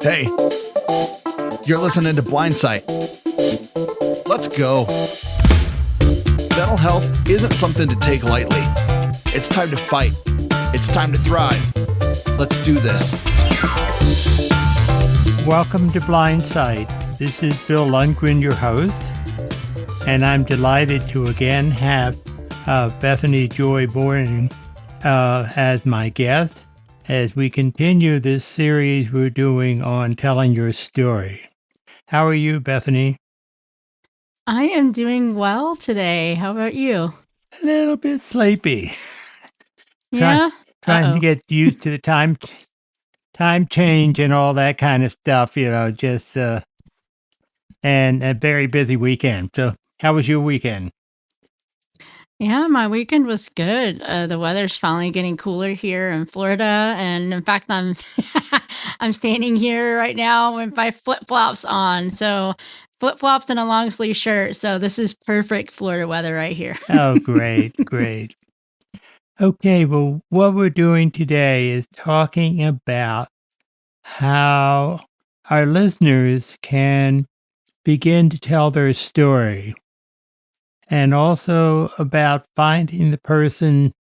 Hey, you're listening to Blindsight. Let's go. Mental health isn't something to take lightly. It's time to fight. It's time to thrive. Let's do this. Welcome to Blindsight. This is Bill Lundgren, your host, and I'm delighted to again have Bethany Joy Boring as my guest as we continue this series we're doing on telling your story. How are you, Bethany? I am doing well today. How about you? A little bit sleepy. Yeah? Trying to get used to the time change and all that kind of stuff, just and a very busy weekend. So how was your weekend? Yeah, my weekend was good. The weather's finally getting cooler here in Florida, and in fact, I'm I'm standing here right now with my flip-flops on. So flip-flops and a long sleeve shirt. So this is perfect Florida weather right here. Oh, great, great. Okay, well, what we're doing today is talking about how our listeners can begin to tell their story, and also about finding the person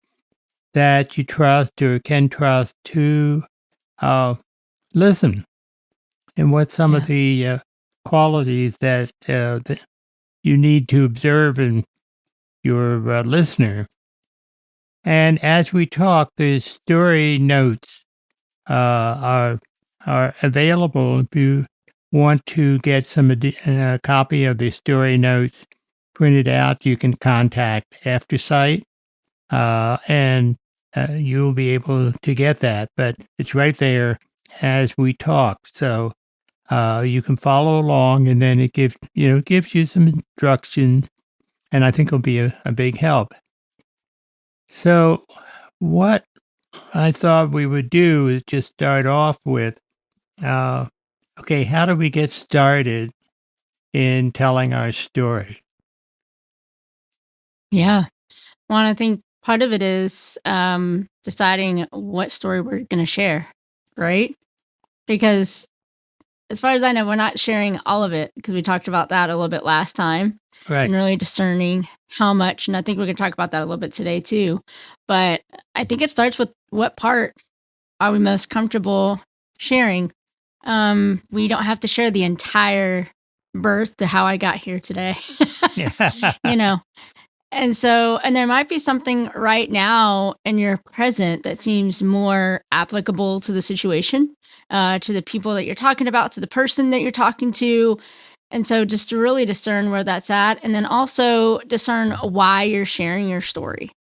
that you trust or can trust to listen, and what some of the qualities that you need to observe in your listener. And as we talk, the story notes are available. If you want to get a copy of the story notes printed out, you can contact AfterSight, and you'll be able to get that. But it's right there as we talk, so you can follow along, and then it gives you some instructions, and I think it'll be a big help. So, what I thought we would do is just start off with, okay, how do we get started in telling our story? Yeah. Well, I think part of it is deciding what story we're going to share, right? Because as far as I know, we're not sharing all of it because we talked about that a little bit last time. Right. And really discerning how much, and I think we're going to talk about that a little bit today too. But I think it starts with what part are we most comfortable sharing. We don't have to share the entire birth to how I got here today. you know, and there might be something right now in your present that seems more applicable to the situation, to the people that you're talking about, to the person that you're talking to. And so just to really discern where that's at, and then also discern why you're sharing your story.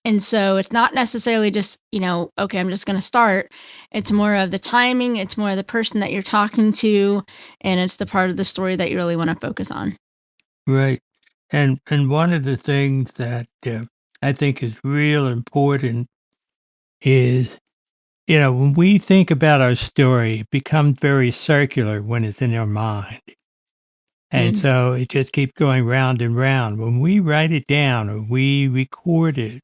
And so it's not necessarily just, okay, I'm just going to start. It's more of the timing, it's more of the person that you're talking to, and it's the part of the story that you really want to focus on. Right. And one of the things that I think is real important is, when we think about our story, it becomes very circular when it's in our mind. And so it just keeps going round and round. When we write it down or we record it,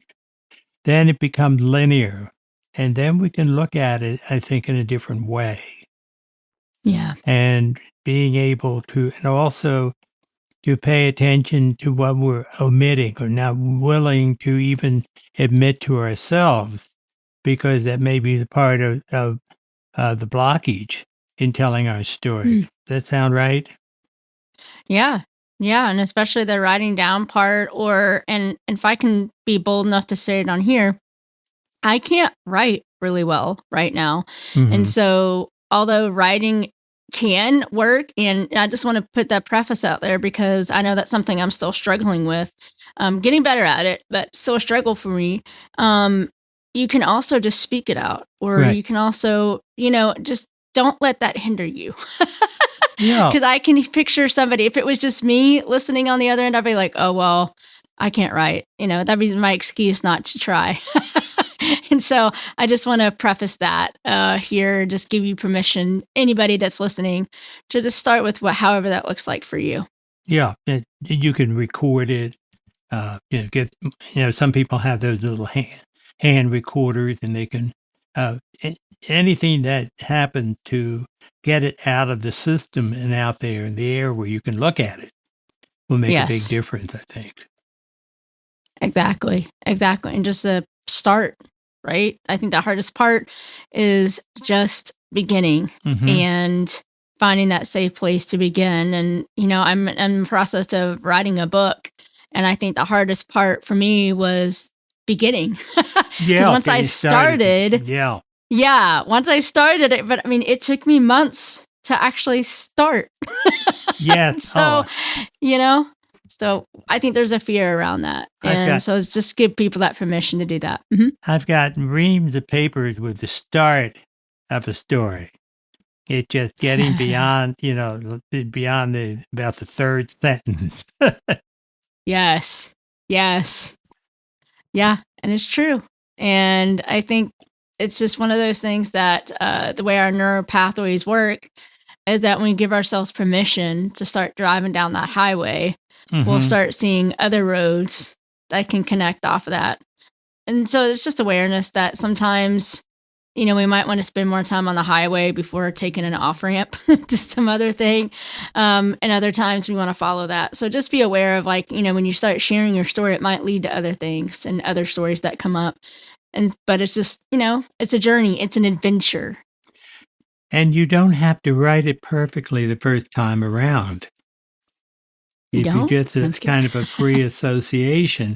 then it becomes linear. And then we can look at it, I think, in a different way. Yeah. And being able to, and also to pay attention to what we're omitting or not willing to even admit to ourselves, because that may be the part of the blockage in telling our story. Does that sound right? Yeah. Yeah. And especially the writing down part, and if I can be bold enough to say it on here, I can't write really well right now. Mm-hmm. And so, although writing can work, and I just want to put that preface out there because I know that's something I'm still struggling with, getting better at it, but still a struggle for me. You can also just speak it out, or Right. you can also, just don't let that hinder you. Yeah. Because I can picture somebody, if it was just me listening on the other end, I'd be like, oh, well, I can't write. That'd be my excuse not to try. And so I just want to preface that here, just give you permission, anybody that's listening, to just start with however that looks like for you. Yeah. You can record it. Some people have those little hand recorders, and they can anything that happened to get it out of the system and out there in the air where you can look at it will make a big Yes. difference, I think. Exactly. And just a start, right? I think the hardest part is just beginning and finding that safe place to begin. And, I'm in the process of writing a book. And I think the hardest part for me was beginning. Because once I started, once I started it, but I mean, it took me months to actually start. Yes. So, so I think there's a fear around that. And so just give people that permission to do that. I've got reams of papers with the start of a story. It's just getting beyond, beyond about the third sentence. Yes. Yeah. And it's true. And I think it's just one of those things that the way our neural pathways work is that when we give ourselves permission to start driving down that highway, we'll start seeing other roads that can connect off of that. And so it's just awareness that sometimes, we might want to spend more time on the highway before taking an off ramp to some other thing. And other times we want to follow that. So just be aware of when you start sharing your story, it might lead to other things and other stories that come up. But it's just, it's a journey. It's an adventure. And you don't have to write it perfectly the first time around. If you get kind of a free association,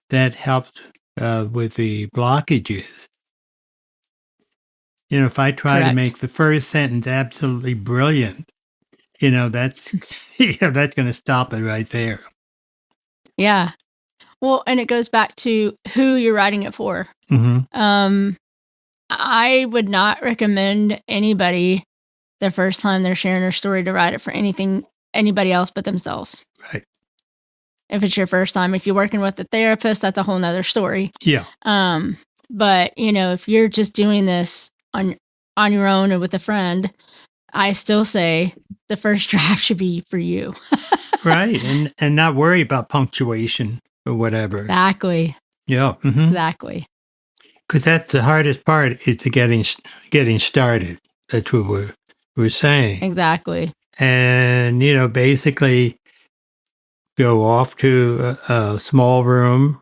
that helps with the blockages. If I try to make the first sentence absolutely brilliant, that's that's going to stop it right there. Yeah. Well, and it goes back to who you're writing it for. I would not recommend anybody the first time they're sharing their story to write it for anybody else but themselves. Right. If it's your first time, if you're working with a therapist, that's a whole nother story. Yeah. But if you're just doing this on your own or with a friend, I still say the first draft should be for you. Right. And not worry about punctuation or whatever. Exactly. Yeah. Exactly. Because that's the hardest part is getting started. That's what we're saying. Exactly. And, basically go off to a small room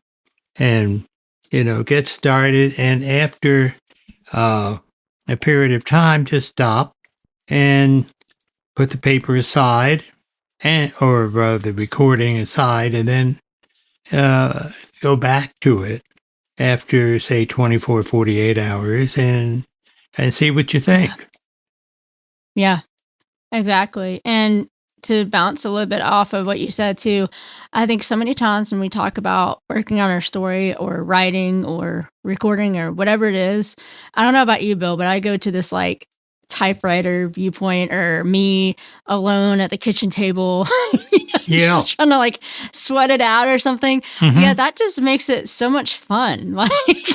and, get started. And after a period of time, just stop and put the paper aside or the recording aside, and then go back to it after, say, 24, 48 hours and see what you think. Yeah, exactly. And to bounce a little bit off of what you said too, I think so many times when we talk about working on our story or writing or recording or whatever it is, I don't know about you, Bill, but I go to this typewriter viewpoint or me alone at the kitchen table, just trying to sweat it out or something. Yeah, that just makes it so much fun.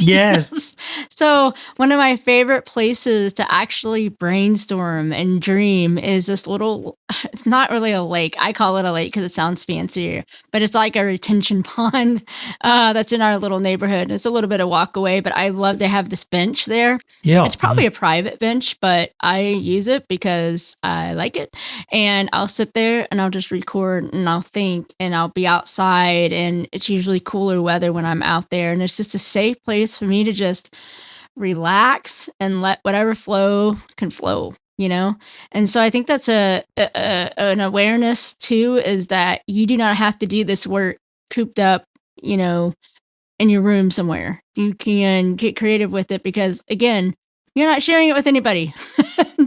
Yes. So one of my favorite places to actually brainstorm and dream is this little, it's not really a lake. I call it a lake because it sounds fancier, but it's like a retention pond that's in our little neighborhood. It's a little bit of walk away, but I love to have this bench there. Yeah. It's probably a private bench, but I use it because I like it. And I'll sit there and I'll just record and I'll think and I'll be outside. And it's usually cooler weather when I'm out there. And it's just a safe place for me to just relax and let whatever flow can flow, And so I think that's an awareness too, is that you do not have to do this work cooped up, in your room somewhere. You can get creative with it because, again, you're not sharing it with anybody.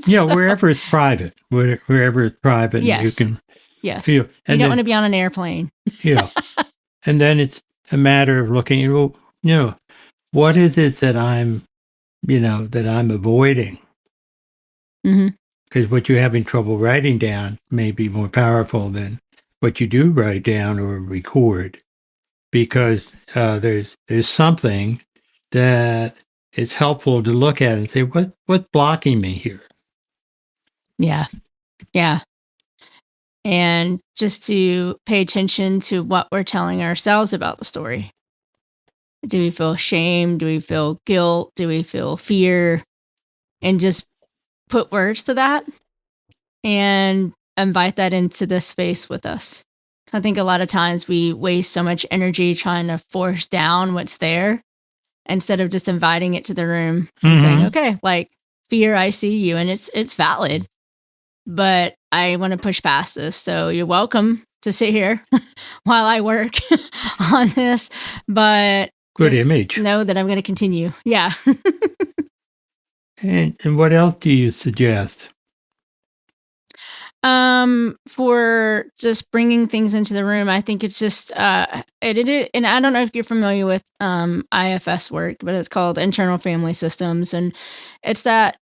Yeah, wherever it's private. Wherever it's private, yes. you can feel. And you don't want to be on an airplane. Yeah. And then it's a matter of looking, what is it that I'm avoiding? Because what you're having trouble writing down may be more powerful than what you do write down or record. Because there's something that it's helpful to look at and say, what's blocking me here? Yeah. And just to pay attention to what we're telling ourselves about the story. Do we feel shame? Do we feel guilt? Do we feel fear? And just put words to that and invite that into this space with us. I think a lot of times we waste so much energy trying to force down what's there instead of just inviting it to the room and saying, okay, like, fear, I see you, and it's valid, but I want to push past this. So you're welcome to sit here while I work on this, but Good just image. know that I'm going to continue. Yeah. And what else do you suggest? For just bringing things into the room, I think it's just and I don't know if you're familiar with IFS work, but it's called internal family systems, and it's that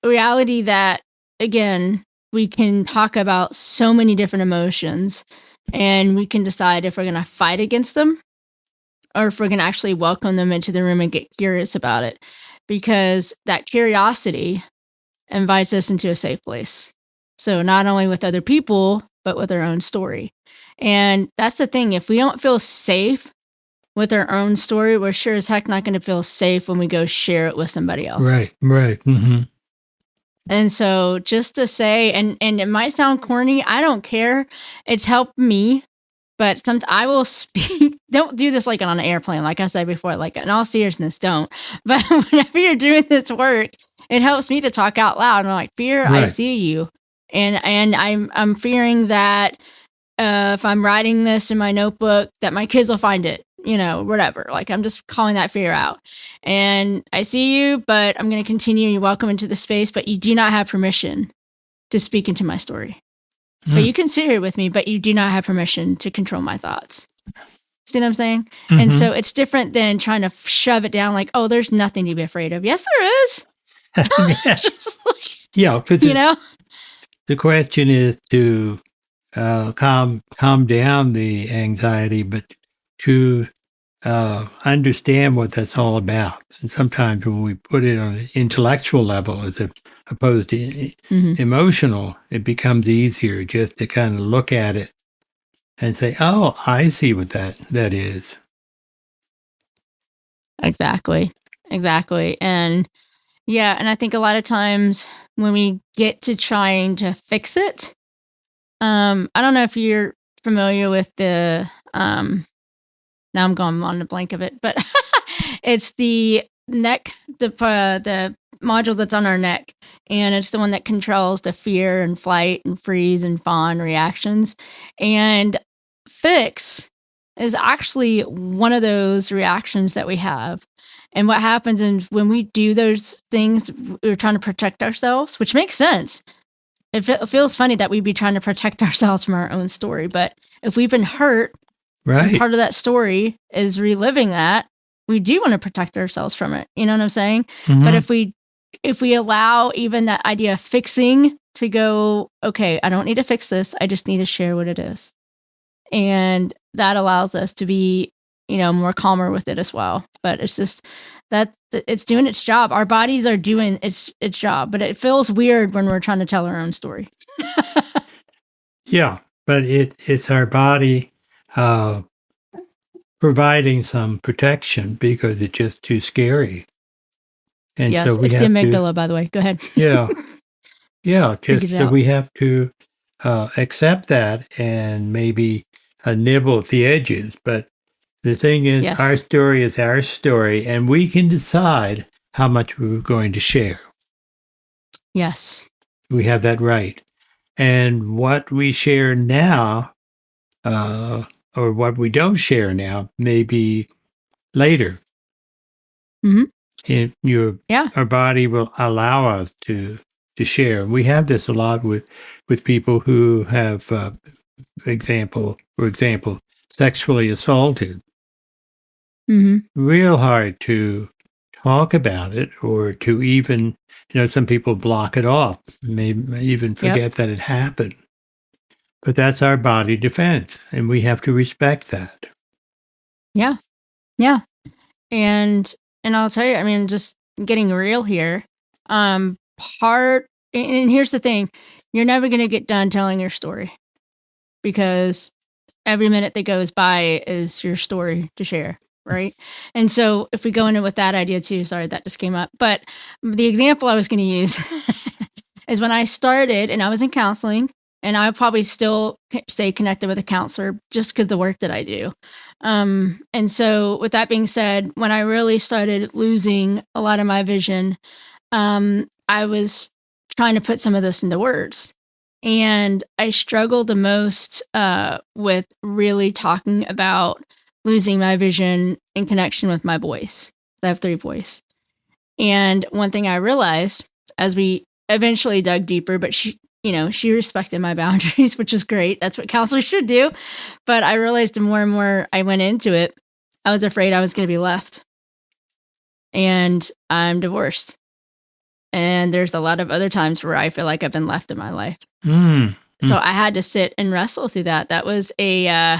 reality that, again, we can talk about so many different emotions, and we can decide if we're going to fight against them or if we're going to actually welcome them into the room and get curious about it, because that curiosity invites us into a safe place. So not only with other people, but with our own story. And that's the thing. If we don't feel safe with our own story, we're sure as heck not going to feel safe when we go share it with somebody else. Right. Mm-hmm. And so just to say, and it might sound corny, I don't care. It's helped me. But I will speak. Don't do this like on an airplane, like I said before. Like, in all seriousness, don't. But whenever you're doing this work, it helps me to talk out loud. And I'm like, fear, I Right. see you, and I'm fearing that if I'm writing this in my notebook, that my kids will find it. Whatever. Like, I'm just calling that fear out. And I see you, but I'm going to continue. You're welcome into the space, but you do not have permission to speak into my story. But you can sit here with me, but you do not have permission to control my thoughts. See what I'm saying? Mm-hmm. And so it's different than trying to shove it down like, oh, there's nothing to be afraid of. Yes, there is. Yeah. Because the question is to calm down the anxiety, but to understand what that's all about. And sometimes when we put it on an intellectual level as opposed to emotional, it becomes easier just to kind of look at it and say, oh, I see what that is. Exactly. And yeah, and I think a lot of times when we get to trying to fix it, I don't know if you're familiar with the now I'm going on the blank of it, but it's the neck, the module that's on our neck, and it's the one that controls the fear and flight and freeze and fawn reactions. And fix is actually one of those reactions that we have. And what happens is when we do those things, we're trying to protect ourselves, which makes sense. It feels funny that we'd be trying to protect ourselves from our own story, but if we've been hurt, right, and part of that story is reliving that, we do want to protect ourselves from it. You know what I'm saying? Mm-hmm. But if we allow even that idea of fixing to go, okay, I don't need to fix this. I just need to share what it is. And that allows us to be, more calmer with it as well. But it's just that it's doing its job. Our bodies are doing its job, but it feels weird when we're trying to tell our own story. Yeah, but it's our body providing some protection because it's just too scary. And yes, so we it's have the amygdala, by the way. Go ahead. Yeah, just so we have to accept that and maybe nibble at the edges. But the thing is, Yes. our story is our story, and we can decide how much we're going to share. Yes. We have that right. And what we share now, or what we don't share now, may be later. Mm-hmm. Our body will allow us to share. We have this a lot with people who have, for example, sexually assaulted. Mm-hmm. Real hard to talk about it, or to even, some people block it off, may even forget that it happened. But that's our body defense, and we have to respect that. Yeah. And I'll tell you, I mean, just getting real here, and here's the thing, you're never going to get done telling your story, because every minute that goes by is your story to share. right? And so if we go into with that idea too, sorry, that just came up. But the example I was going to use is when I started and I was in counseling, and I would probably still stay connected with a counselor just because the work that I do. And so with that being said, when I really started losing a lot of my vision, I was trying to put some of this into words. And I struggled the most with really talking about losing my vision in connection with my boys. I have 3 boys. And one thing I realized as we eventually dug deeper, but she respected my boundaries, which is great. That's what counselors should do. But I realized the more and more I went into it, I was afraid I was going to be left. And I'm divorced. And there's a lot of other times where I feel like I've been left in my life. So I had to sit and wrestle through that. That was a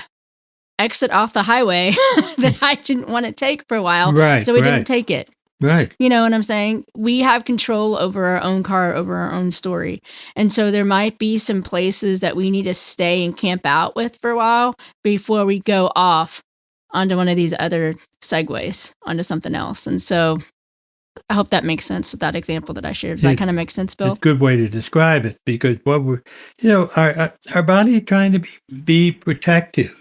exit off the highway that I didn't want to take for a while. Right. So we didn't take it. Right. You know what I'm saying? We have control over our own car, over our own story. And so there might be some places that we need to stay and camp out with for a while before we go off onto one of these other segues onto something else. And so I hope that makes sense with that example that I shared. Does that kind of make sense, Bill? It's a good way to describe it, because what we're, our body is trying to be protective,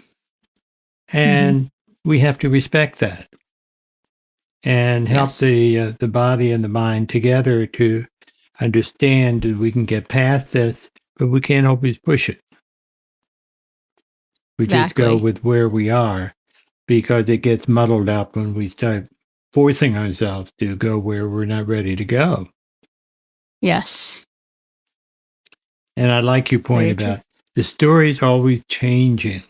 and we have to respect that and help the body and the mind together to understand that we can get past this, but we can't always push it. We just go with where we are, because it gets muddled up when we start forcing ourselves to go where we're not ready to go. Yes. And I like your point about the story's always changing.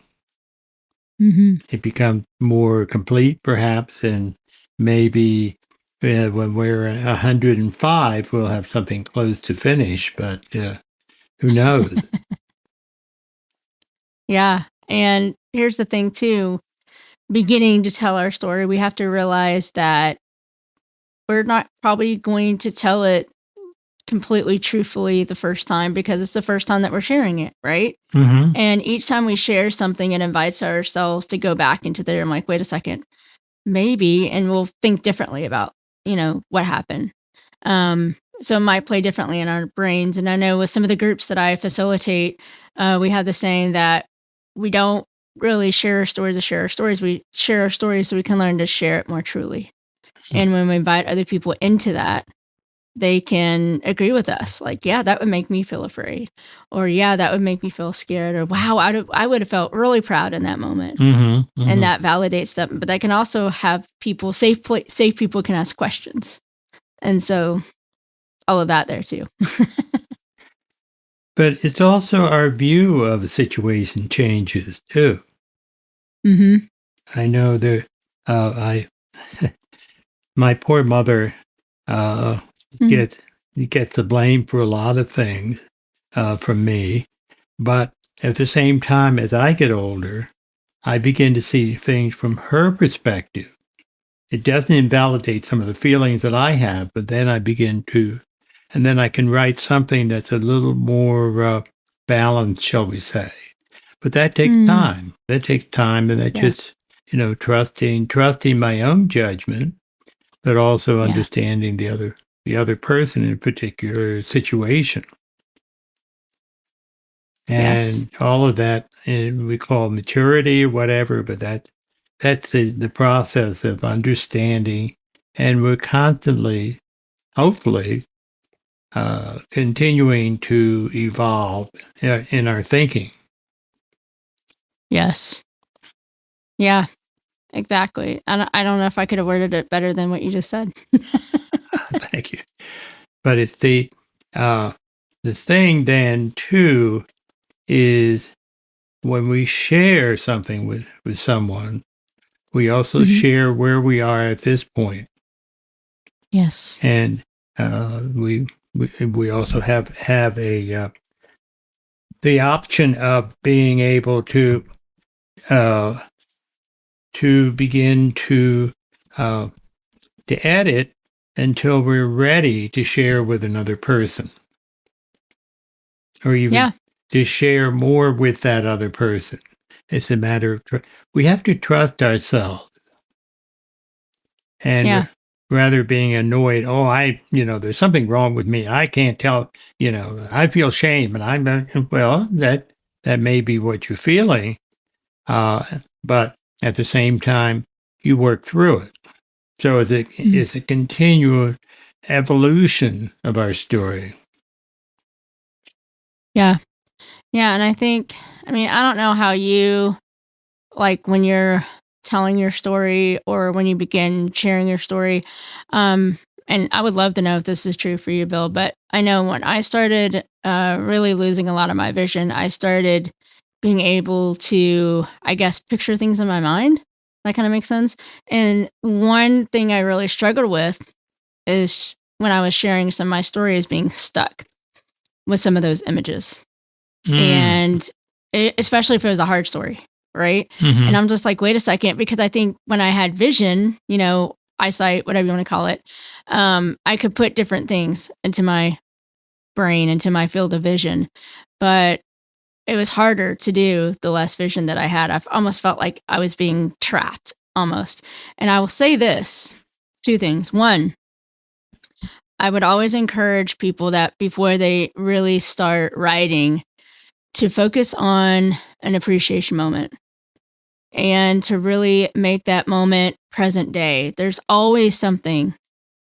It becomes more complete, perhaps, and maybe when we're 105, we'll have something close to finish, but who knows? Yeah. And here's the thing, too. Beginning to tell our story, we have to realize that we're not probably going to tell it completely truthfully the first time, because it's the first time that we're sharing it, right? And each time we share something, it invites ourselves to go back into there and like, wait a second, maybe, and we'll think differently about, what happened. So it might play differently in our brains. And I know with some of the groups that I facilitate, we have the saying that we don't really share our stories to share our stories. We share our stories so we can learn to share it more truly. And when we invite other people into that, they can agree with us. Like, yeah, that would make me feel afraid. Or, yeah, that would make me feel scared. Or, wow, I would have felt really proud in that moment. And that validates them. But that can also have people, safe people can ask questions. And so all of that there too. But it's also our view of a situation changes too. I know that my poor mother gets the blame for a lot of things from me, but at the same time, as I get older, I begin to see things from her perspective. It doesn't invalidate some of the feelings that I have, but then I begin to, and then I can write something that's a little more balanced, shall we say. But that takes time. That takes time, and that just, trusting my own judgment, but also understanding the other person in a particular situation. And all of that, we call maturity or whatever, but that's the process of understanding, and we're constantly, hopefully, continuing to evolve in our thinking. Yes. Yeah, exactly. I don't know if I could have worded it better than what you just said. Thank you. But it's the thing then too is when we share something with someone, we also share where we are at this point. Yes. And we also have a the option of being able to begin to edit until we're ready to share with another person, or even to share more with that other person. It's a matter of we have to trust ourselves. And Yeah. rather being annoyed, there's something wrong with me. I can't tell, I feel shame, and well, that may be what you're feeling. But at the same time, you work through it. So it's a continual evolution of our story. Yeah. Yeah. And I think, I don't know how you, like, when you're telling your story or when you begin sharing your story. And I would love to know if this is true for you, Bill, but I know when I started really losing a lot of my vision, I started being able to, I guess, picture things in my mind. That kind of makes sense. And one thing I really struggled with is when I was sharing some of my stories being stuck with some of those images. And especially if it was a hard story, right? Mhm. And I'm just like, wait a second, because I think when I had vision, eyesight, whatever you want to call it, I could put different things into my brain, into my field of vision. But it was harder to do the less vision that I had. I almost felt like I was being trapped almost. And I will say this, two things. One, I would always encourage people that before they really start writing to focus on an appreciation moment and to really make that moment present day. There's always something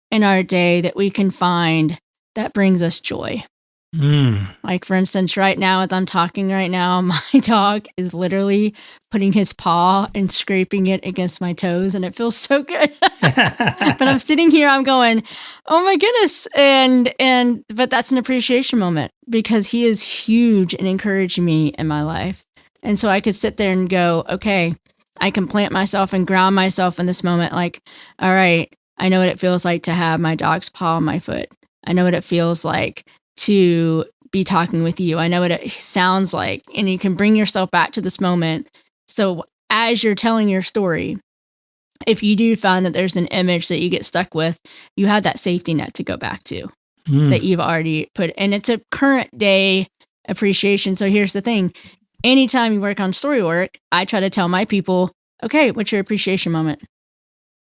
in our day that we can find that brings us joy. Like, for instance, right now, as I'm talking right now, my dog is literally putting his paw and scraping it against my toes, and it feels so good. But I'm sitting here, I'm going, oh my goodness. But that's an appreciation moment because he is huge and encouraging me in my life. And so I could sit there and go, okay, I can plant myself and ground myself in this moment. Like, all right, I know what it feels like to have my dog's paw on my foot. I know what it feels like to be talking with you. I know what it sounds like. And you can bring yourself back to this moment. So as you're telling your story, if you do find that there's an image that you get stuck with, you have that safety net to go back to that you've already put. And it's a current day appreciation. So here's the thing. Anytime you work on story work, I try to tell my people, okay, what's your appreciation moment?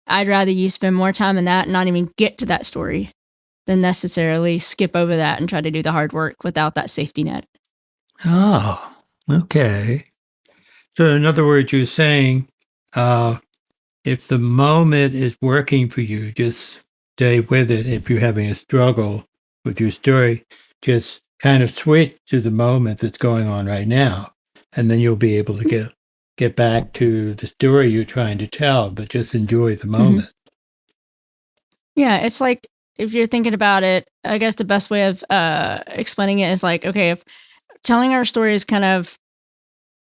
I'd rather you spend more time in that and not even get to that story than necessarily skip over that and try to do the hard work without that safety net. Oh, okay. So in other words, you're saying, if the moment is working for you, just stay with it. If you're having a struggle with your story, just kind of switch to the moment that's going on right now. And then you'll be able to get back to the story you're trying to tell, but just enjoy the moment. Yeah, it's like, if you're thinking about it, I guess the best way of explaining it is like, okay, if telling our story is kind of,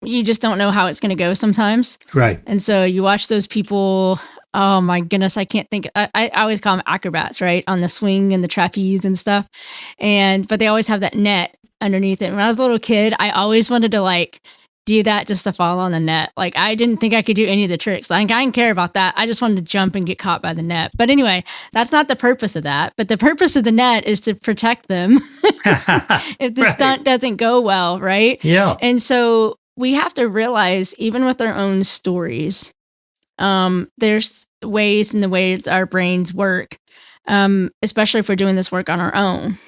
you just don't know how it's going to go sometimes. Right. And so you watch those people, oh my goodness, I can't think, I always call them acrobats, right? On the swing and the trapeze and stuff. But they always have that net underneath it. When I was a little kid, I always wanted to like do that just to fall on the net. Like, I didn't think I could do any of the tricks. Like, I didn't care about that. I just wanted to jump and get caught by the net. But anyway, that's not the purpose of that. But the purpose of the net is to protect them if the stunt doesn't go well, right? Yeah. And so we have to realize, even with our own stories, there's ways in the ways our brains work, especially if we're doing this work on our own.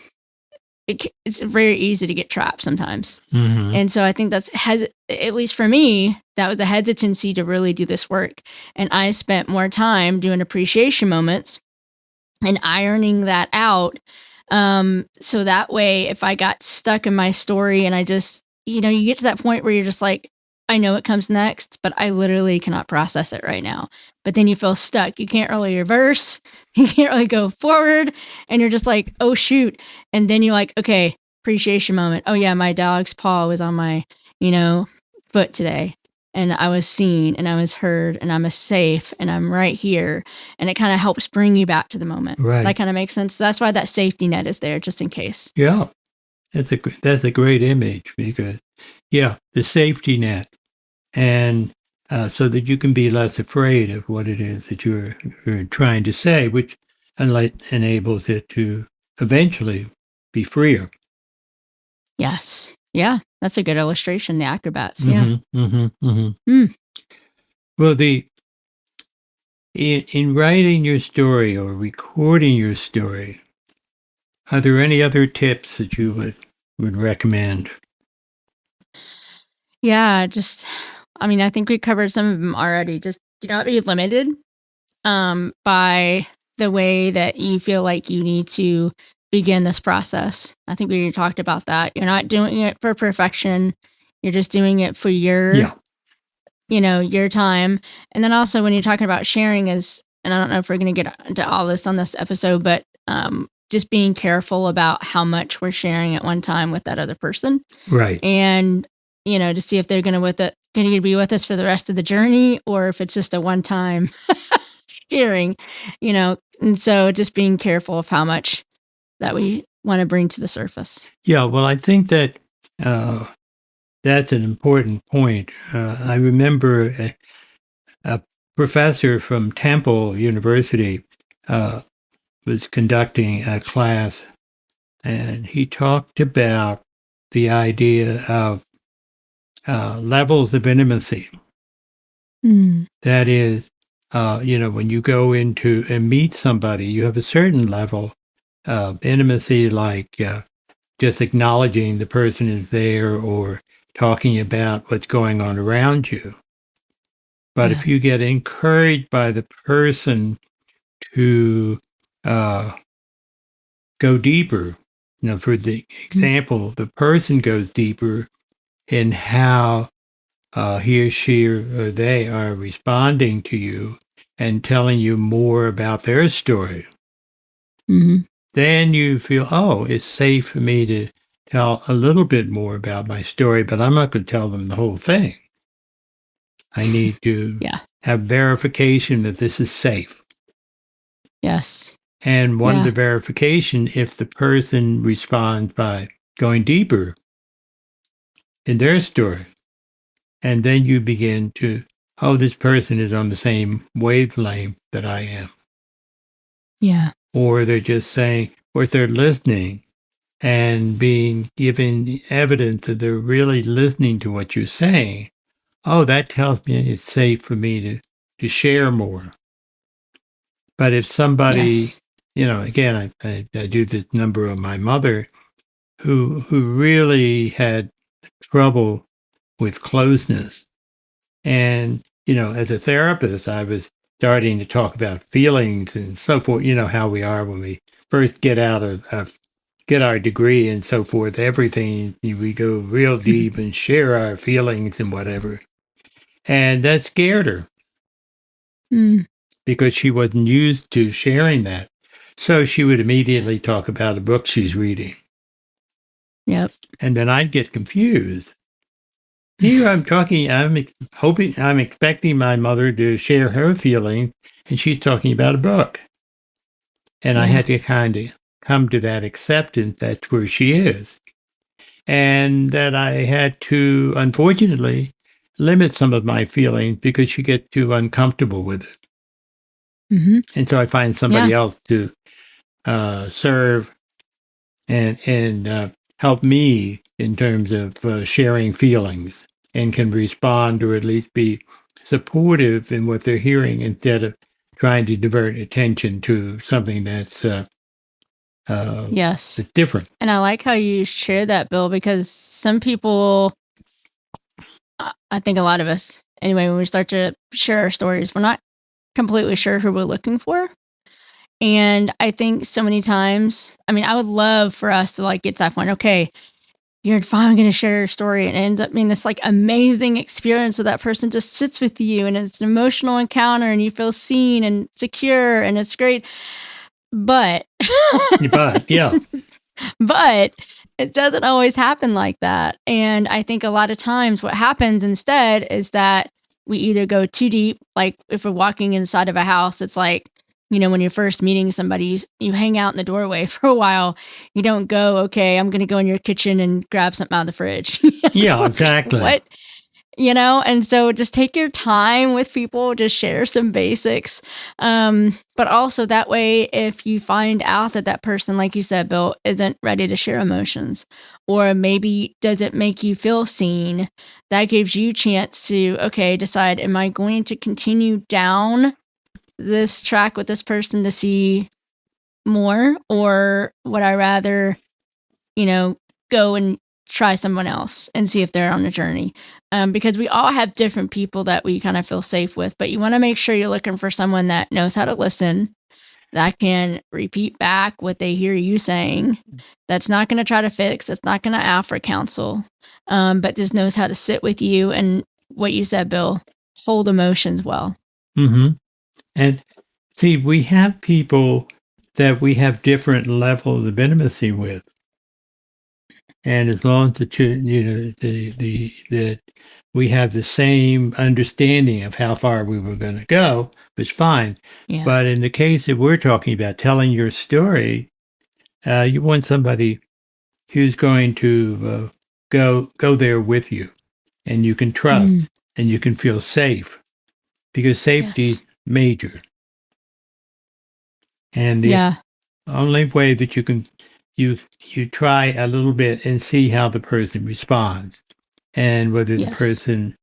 It's very easy to get trapped sometimes. And so I think that's, at least for me, that was a hesitancy to really do this work. And I spent more time doing appreciation moments and ironing that out. So that way, if I got stuck in my story and I just, you get to that point where you're just like, I know it comes next, but I literally cannot process it right now. But then you feel stuck. You can't really reverse. You can't really go forward. And you're just like, oh, shoot. And then you're like, okay, appreciation moment. Oh, yeah, my dog's paw was on my, foot today. And I was seen and I was heard and I'm safe and I'm right here. And it kind of helps bring you back to the moment. Right. That kind of makes sense. That's why that safety net is there, just in case. Yeah. That's a great image because, yeah, the safety net. And so that you can be less afraid of what it is that you're trying to say, which enables it to eventually be freer. Yes. Yeah. That's a good illustration. The acrobats. Yeah. Well, Well, in writing your story or recording your story, are there any other tips that you would recommend? Yeah, I think we covered some of them already. Just do not be limited by the way that you feel like you need to begin this process. I think we already talked about that. You're not doing it for perfection. You're just doing it for Yeah. your time. And then also when you're talking about sharing and I don't know if we're going to get into all this on this episode, but just being careful about how much we're sharing at one time with that other person. Right. And, to see if they're going to be with us for the rest of the journey, or if it's just a one-time sharing, and so just being careful of how much that we want to bring to the surface. Yeah. Well, I think that that's an important point. I remember a professor from Temple University was conducting a class, and he talked about the idea of levels of intimacy. That is, when you go into and meet somebody, you have a certain level of intimacy, like just acknowledging the person is there or talking about what's going on around you. But if you get encouraged by the person to go deeper, for the example, the person goes deeper in how he or she or they are responding to you and telling you more about their story. Then you feel, oh, it's safe for me to tell a little bit more about my story, but I'm not going to tell them the whole thing. I need to have verification that this is safe. Yes. And one of the verification, if the person responds by going deeper in their story, and then you begin to, oh, this person is on the same wavelength that I am. Yeah. Or they're just saying, or if they're listening and being given the evidence that they're really listening to what you're saying, oh, that tells me it's safe for me to share more. But if somebody, again, I do this number on my mother who really had trouble with closeness. And, as a therapist, I was starting to talk about feelings and so forth, how we are when we first get out of get our degree and so forth, everything, we go real deep and share our feelings and whatever. And that scared her because she wasn't used to sharing that. So she would immediately talk about a book she's reading. Yep. And then I'd get confused. Here I'm expecting my mother to share her feelings, and she's talking about a book. And I had to kind of come to that acceptance that's where she is. And that I had to, unfortunately, limit some of my feelings because she gets too uncomfortable with it. And so I find somebody else to serve and help me in terms of sharing feelings, and can respond or at least be supportive in what they're hearing instead of trying to divert attention to something that's different. And I like how you share that, Bill, because some people, I think a lot of us, anyway, when we start to share our stories, we're not completely sure who we're looking for. And I think so many times, I would love for us to get to that point. Okay, you're finally going to share your story, and it ends up being this amazing experience where that person just sits with you, and it's an emotional encounter, and you feel seen and secure, and it's great. But but it doesn't always happen like that. And I think a lot of times what happens instead is that we either go too deep, like if we're walking inside of a house, it's like, when you're first meeting somebody, you hang out in the doorway for a while. You don't go, okay, I'm going to go in your kitchen and grab something out of the fridge. Yeah, exactly. What? And so just take your time with people, just share some basics. But also that way, if you find out that person, like you said, Bill, isn't ready to share emotions, or maybe doesn't make you feel seen, that gives you a chance to, okay, decide, am I going to continue down this track with this person to see more, or would I rather, go and try someone else and see if they're on the journey? Because we all have different people that we kind of feel safe with, but you want to make sure you're looking for someone that knows how to listen, that can repeat back what they hear you saying, that's not going to try to fix, that's not going to offer counsel, but just knows how to sit with you and what you said, Bill, hold emotions well. Mm-hmm. And see, we have people that we have different levels of intimacy with. And as long as that we have the same understanding of how far we were going to go, it's fine. Yeah. But in the case that we're talking about, telling your story, you want somebody who's going to go there with you, and you can trust, and you can feel safe, because safety is major. And the only way that you can you try a little bit and see how the person responds, and whether the person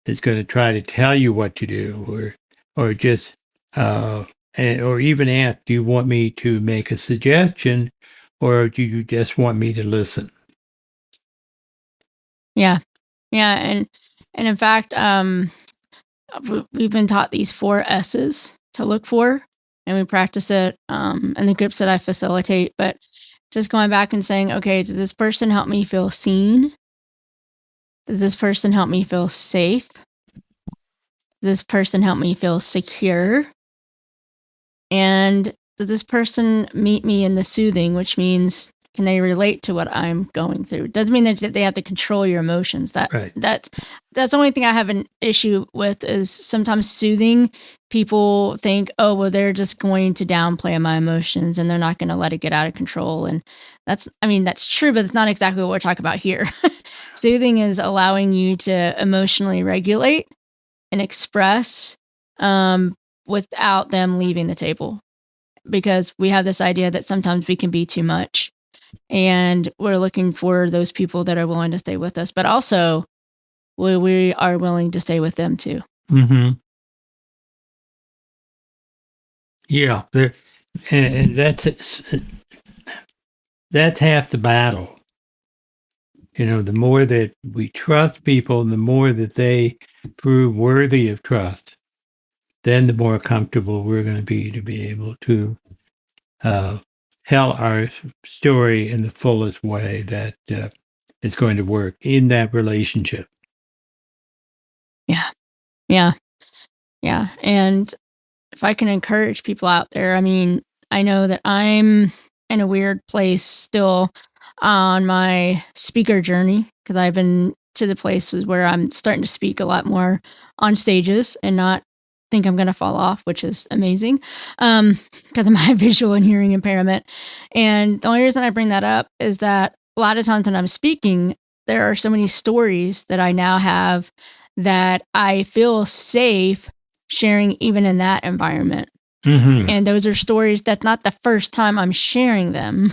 is going to try to tell you what to do, or just or even ask, do you want me to make a suggestion, or do you just want me to listen? Yeah. And in fact, we've been taught these 4 S's to look for, and we practice it in the groups that I facilitate. But just going back and saying, okay, does this person help me feel seen? Does this person help me feel safe? Does this person help me feel secure? And does this person meet me in the soothing, which means, can they relate to what I'm going through? Doesn't mean that they have to control your emotions. That's the only thing I have an issue with, is sometimes soothing, people think, oh, well, they're just going to downplay my emotions and they're not going to let it get out of control. And that's true, but it's not exactly what we're talking about here. Soothing is allowing you to emotionally regulate and express without them leaving the table. Because we have this idea that sometimes we can be too much, and we're looking for those people that are willing to stay with us, but also we are willing to stay with them too. Mm-hmm. Yeah, and that's half the battle. The more that we trust people, the more that they prove worthy of trust, then the more comfortable we're going to be able to tell our story in the fullest way that it's going to work in that relationship. Yeah. And if I can encourage people out there, I know that I'm in a weird place still on my speaker journey, because I've been to the places where I'm starting to speak a lot more on stages and not think I'm going to fall off, which is amazing, because of my visual and hearing impairment. And the only reason I bring that up is that a lot of times when I'm speaking, there are so many stories that I now have that I feel safe sharing even in that environment. Mm-hmm. And those are stories that's not the first time I'm sharing them.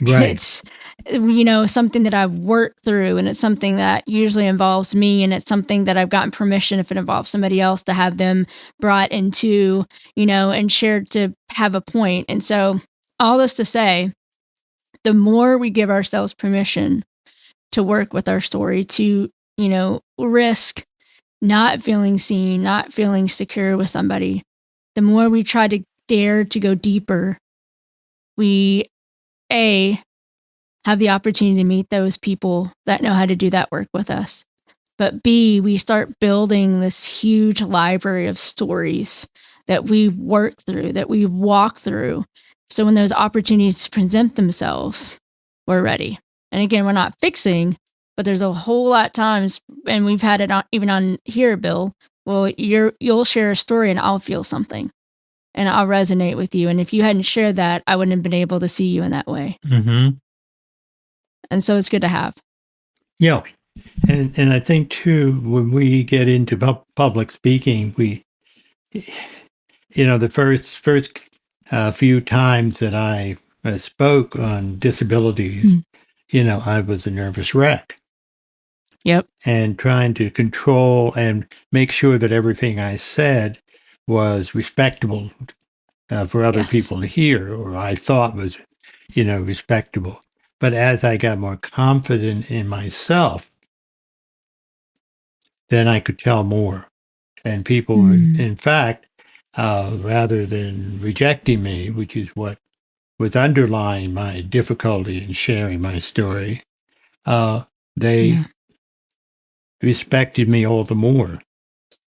Right. It's something that I've worked through, and it's something that usually involves me, and it's something that I've gotten permission, if it involves somebody else, to have them brought into, and shared to have a point. And so all this to say, the more we give ourselves permission to work with our story, to, risk not feeling seen, not feeling secure with somebody, the more we try to dare to go deeper, we have the opportunity to meet those people that know how to do that work with us. But B, we start building this huge library of stories that we work through, that we walk through. So when those opportunities present themselves, we're ready. And again, we're not fixing, but there's a whole lot of times, and we've had it even on here, Bill. Well, you'll share a story and I'll feel something, and I'll resonate with you. And if you hadn't shared that, I wouldn't have been able to see you in that way. Mm-hmm. And so it's good to have. Yeah. And I think too, when we get into public speaking, we, the first few times that I spoke on disabilities, I was a nervous wreck. Yep. And trying to control and make sure that everything I said was respectable for other Yes. people to hear, or I thought was, respectable. But as I got more confident in myself, then I could tell more. And people, in fact, rather than rejecting me, which is what was underlying my difficulty in sharing my story, they respected me all the more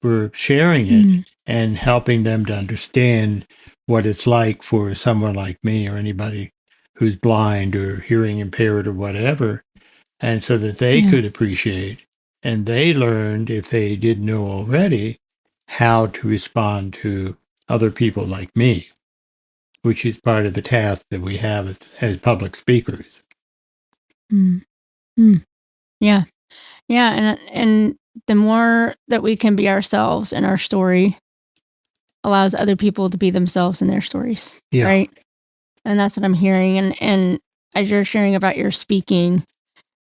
for sharing it and helping them to understand what it's like for someone like me or anybody who's blind or hearing impaired or whatever, and so that they could appreciate. And they learned, if they didn't know already, how to respond to other people like me, which is part of the task that we have as public speakers. Yeah. Yeah. And the more that we can be ourselves in our story allows other people to be themselves in their stories. Yeah. Right. And that's what I'm hearing. And as you're sharing about your speaking,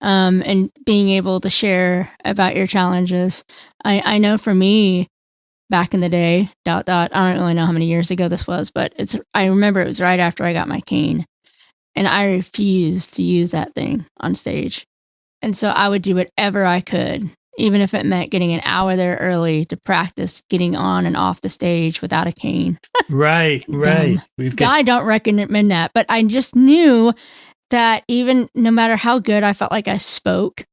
and being able to share about your challenges, I know for me, back in the day, I don't really know how many years ago this was, but I remember it was right after I got my cane, and I refused to use that thing on stage. And so I would do whatever I could, even if it meant getting an hour there early to practice getting on and off the stage without a cane. Right. I don't recommend that, but I just knew that even no matter how good I felt like I spoke,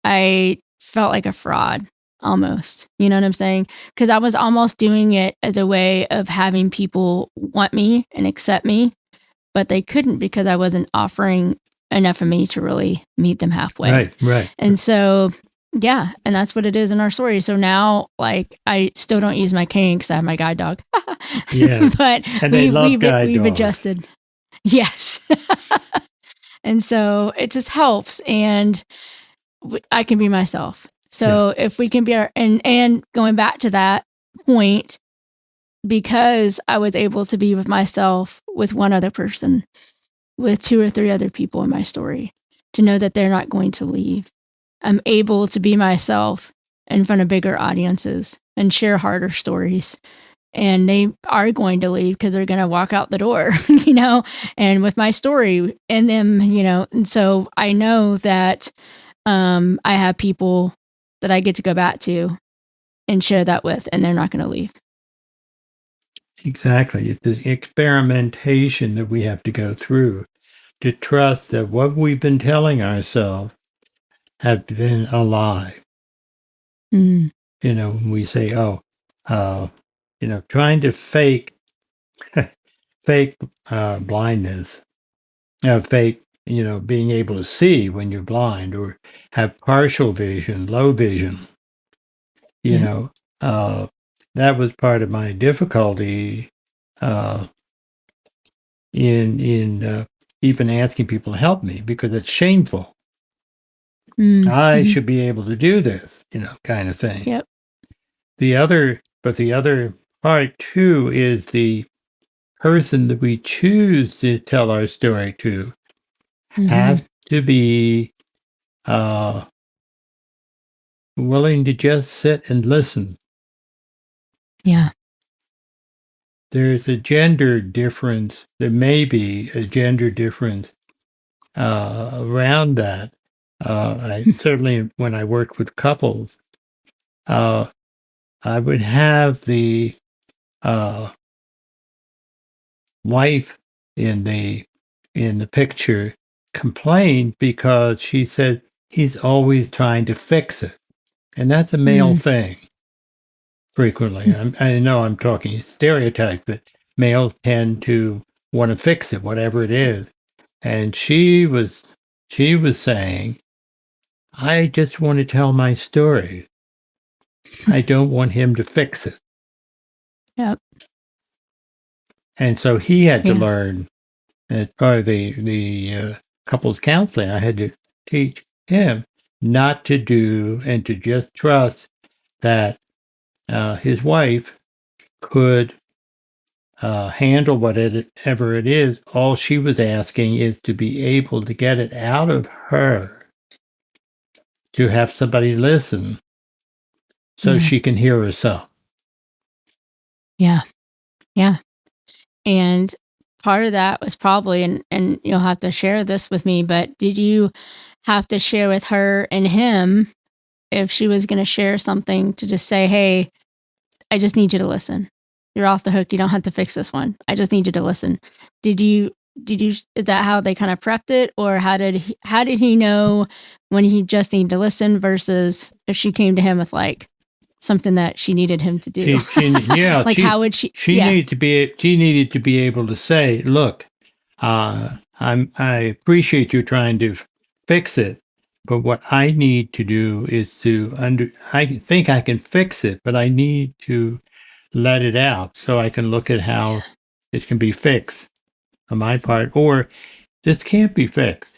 I felt like a fraud almost. You know what I'm saying? Because I was almost doing it as a way of having people want me and accept me, but they couldn't because I wasn't offering enough of me to really meet them halfway. Right. And so, yeah, and that's what it is in our story. So now, like, I still don't use my cane because I have my guide dog. Yeah. But And we've dogs. Adjusted. Yes. And so it just helps. And I can be myself. So if we can be and going back to that point, because I was able to be with myself with one other person, with 2 or 3 other people in my story, to know that they're not going to leave. I'm able to be myself in front of bigger audiences and share harder stories. And they are going to leave because they're going to walk out the door, and with my story in them, and so I know that I have people that I get to go back to and share that with, and they're not going to leave. Exactly. It's the experimentation that we have to go through to trust that what we've been telling ourselves have been a lie. When we say, trying to fake blindness, fake, being able to see when you're blind or have partial vision, low vision, that was part of my difficulty in even asking people to help me because it's shameful. I should be able to do this, kind of thing. Yep. The other part too is the person that we choose to tell our story to has to be willing to just sit and listen. Yeah. There's a gender difference. There may be a gender difference around that. I certainly, when I worked with couples, I would have the wife in the picture complain because she said he's always trying to fix it, and that's a male thing. Frequently, I know I'm talking stereotypes, but males tend to want to fix it, whatever it is. And she was saying, I just want to tell my story. I don't want him to fix it. Yep. And so he had to learn, as part of the couples counseling, I had to teach him not to do and to just trust that his wife could handle whatever it is. All she was asking is to be able to get it out of her, to have somebody listen so she can hear herself. Yeah. Yeah. And part of that was probably, and you'll have to share this with me, but did you have to share with her and him if she was going to share something to just say, hey, I just need you to listen. You're off the hook. You don't have to fix this one. I just need you to listen. Did you, is that how they kind of prepped it? Or how did he know when he just needed to listen versus if she came to him with like something that she needed him to do? Like, how would she? She needed to be able to say, "Look, I appreciate you trying to fix it, but what I need to do is I think I can fix it, but I need to let it out so I can look at how it can be fixed on my part, or this can't be fixed,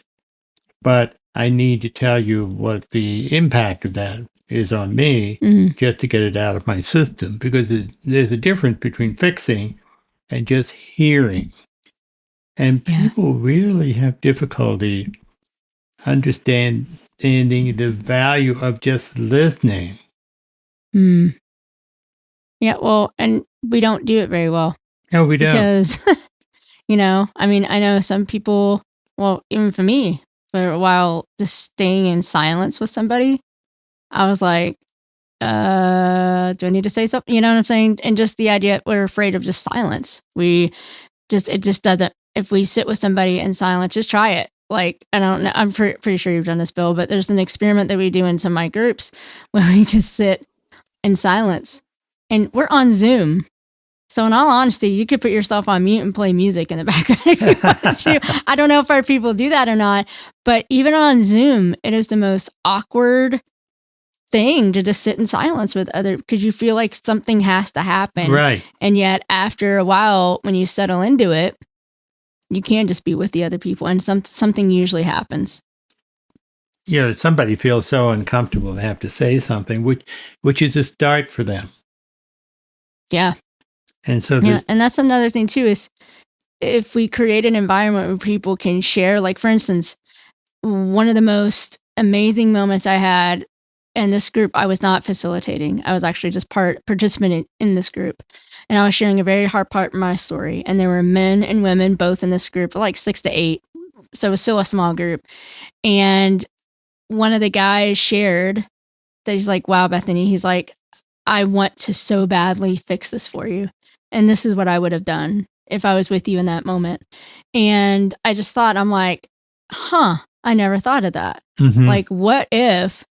but I need to tell you what the impact of that is on me just to get it out of my system, because there's a difference between fixing and just hearing. And people really have difficulty understanding the value of just listening. Yeah, well, and we don't do it very well. No, we don't. Because, I mean, I know some people, well, even for me, for a while, just staying in silence with somebody, I was like, do I need to say something? You know what I'm saying? And just the idea, we're afraid of just silence. It just doesn't, if we sit with somebody in silence, just try it. Like, I don't know, I'm pretty sure you've done this, Bill, but there's an experiment that we do in some of my groups where we just sit in silence and we're on Zoom. So in all honesty, you could put yourself on mute and play music in the background if you wanted to. I don't know if our people do that or not, but even on Zoom, it is the most awkward thing to just sit in silence with because you feel like something has to happen. Right. And yet after a while, when you settle into it, you can just be with the other people and something usually happens. Yeah, somebody feels so uncomfortable to have to say something, which is a start for them. Yeah. And so and that's another thing too, is if we create an environment where people can share, like for instance, one of the most amazing moments I had in this group, I was not facilitating. I was actually just participant in this group. And I was sharing a very hard part of my story. And there were men and women both in this group, like 6 to 8. So it was still a small group. And one of the guys shared that he's like, wow, Bethany, he's like, I want to so badly fix this for you. And this is what I would have done if I was with you in that moment. And I just thought, I'm like, I never thought of that. Like, what if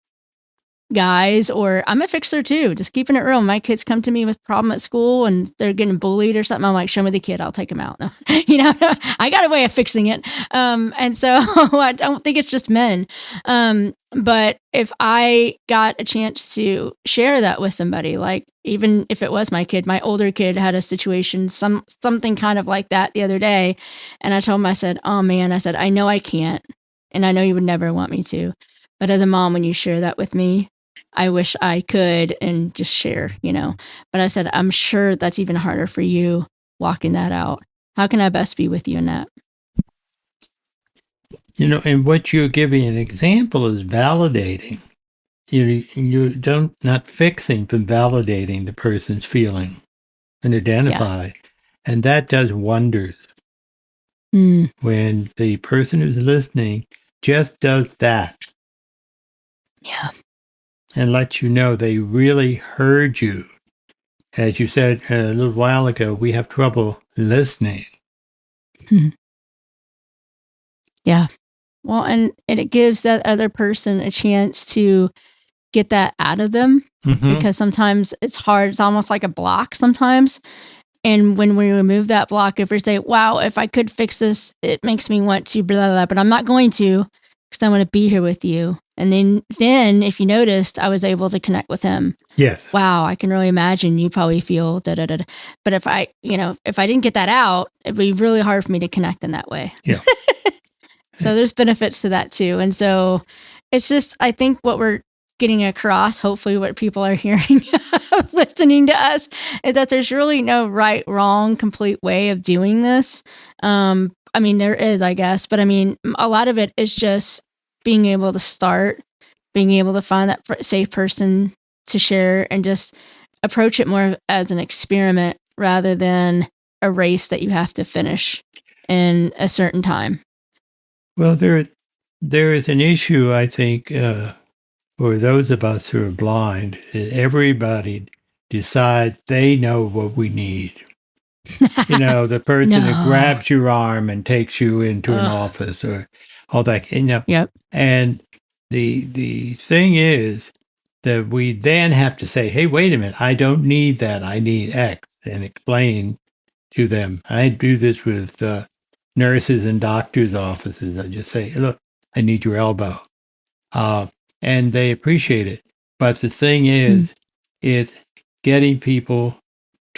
guys, or I'm a fixer too, just keeping it real. My kids come to me with a problem at school and they're getting bullied or something. I'm like, show me the kid, I'll take him out. No. I got a way of fixing it. And so I don't think it's just men. But if I got a chance to share that with somebody, like even if it was my kid, my older kid had a situation, something kind of like that the other day. And I told him, I said, oh man, I said, I know I can't. And I know you would never want me to. But as a mom, when you share that with me, I wish I could and just share, But I said, I'm sure that's even harder for you walking that out. How can I best be with you in that? And what you're giving an example is validating. You don't, not fixing, but validating the person's feeling and identify. Yeah. And that does wonders. When the person who's listening just does that. Yeah. And lets you know they really heard you. As you said a little while ago, we have trouble listening. Yeah. Well, and it gives that other person a chance to get that out of them because sometimes it's hard. It's almost like a block sometimes. And when we remove that block, if we say, wow, if I could fix this, it makes me want to blah, blah, blah, but I'm not going to because I want to be here with you. And then if you noticed, I was able to connect with him. Yes. Wow, I can really imagine you probably feel da da da. But if I didn't get that out, it'd be really hard for me to connect in that way. Yeah. So there's benefits to that too. And so it's just, I think what we're getting across, hopefully what people are hearing listening to us, is that there's really no right, wrong, complete way of doing this. I mean, there is, I guess, but I mean, a lot of it is just being able to start, being able to find that safe person to share and just approach it more as an experiment rather than a race that you have to finish in a certain time. Well, there is an issue, I think, for those of us who are blind. Everybody decides they know what we need. The person that No. grabs your arm and takes you into an Ugh. office or all that. Yep. And the thing is that we then have to say, hey, wait a minute, I don't need that. I need X, and explain to them. I do this with nurses and doctors' offices. I just say, look, I need your elbow. And they appreciate it. But the thing is getting people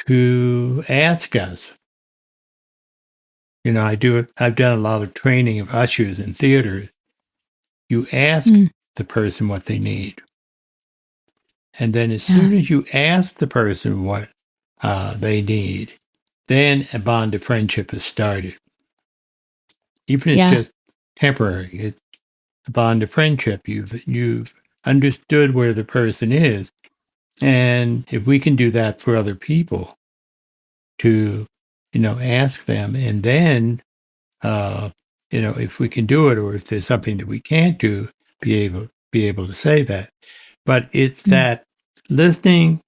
to ask us. I've done a lot of training of ushers in theaters. You ask the person what they need. And then as soon as you ask the person what they need, then a bond of friendship is started. Even if it's just temporary, it's a bond of friendship. You've understood where the person is. And if we can do that for other people, to, ask them, and then, if we can do it, or if there's something that we can't do, be able to say that. But it's that listening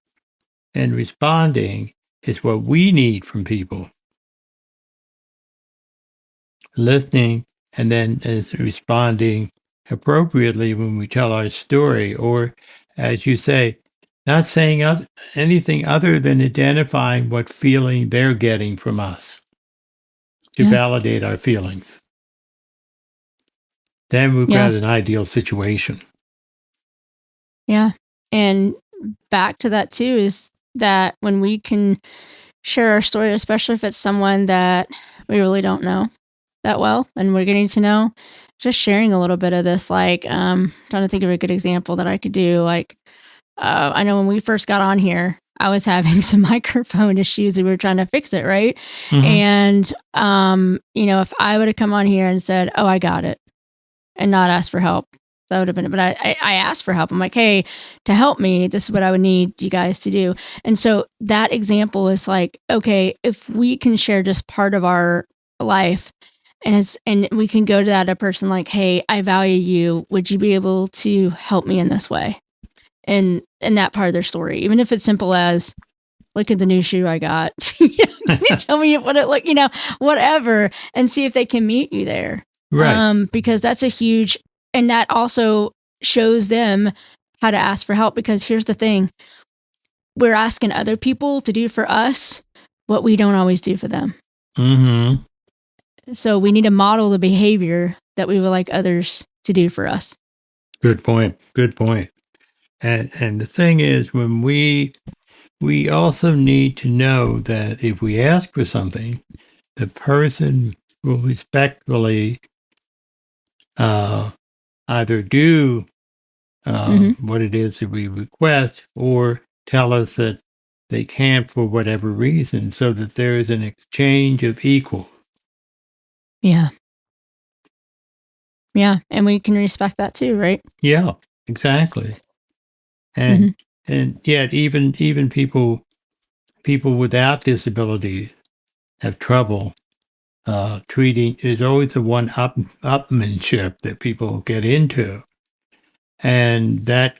and responding is what we need from people. Listening and then responding appropriately when we tell our story, or, as you say, not saying anything other than identifying what feeling they're getting from us to validate our feelings. Then we've got an ideal situation. Yeah. And back to that too, is that when we can share our story, especially if it's someone that we really don't know that well and we're getting to know, just sharing a little bit of this, like, trying to think of a good example that I could do. Like, I know when we first got on here, I was having some microphone issues. We were trying to fix it, right? And, if I would have come on here and said, oh, I got it, and not asked for help, that would have been it. But I asked for help. I'm like, hey, to help me, this is what I would need you guys to do. And so that example is like, okay, if we can share just part of our life, and we can go to that a person like, hey, I value you. Would you be able to help me in this way? And that part of their story, even if it's simple as, look at the new shoe I got. Can you tell me what it look, whatever, and see if they can meet you there. Right. Because that's a huge, and that also shows them how to ask for help. Because here's the thing, we're asking other people to do for us what we don't always do for them. So we need to model the behavior that we would like others to do for us. Good point. Good point. And the thing is, when we also need to know that if we ask for something, the person will respectfully either do what it is that we request, or tell us that they can't for whatever reason, so that there is an exchange of equal. Yeah. Yeah. And we can respect that too, right? Yeah, exactly. And yet even people without disabilities have trouble treating. There's always the upmanship that people get into, and that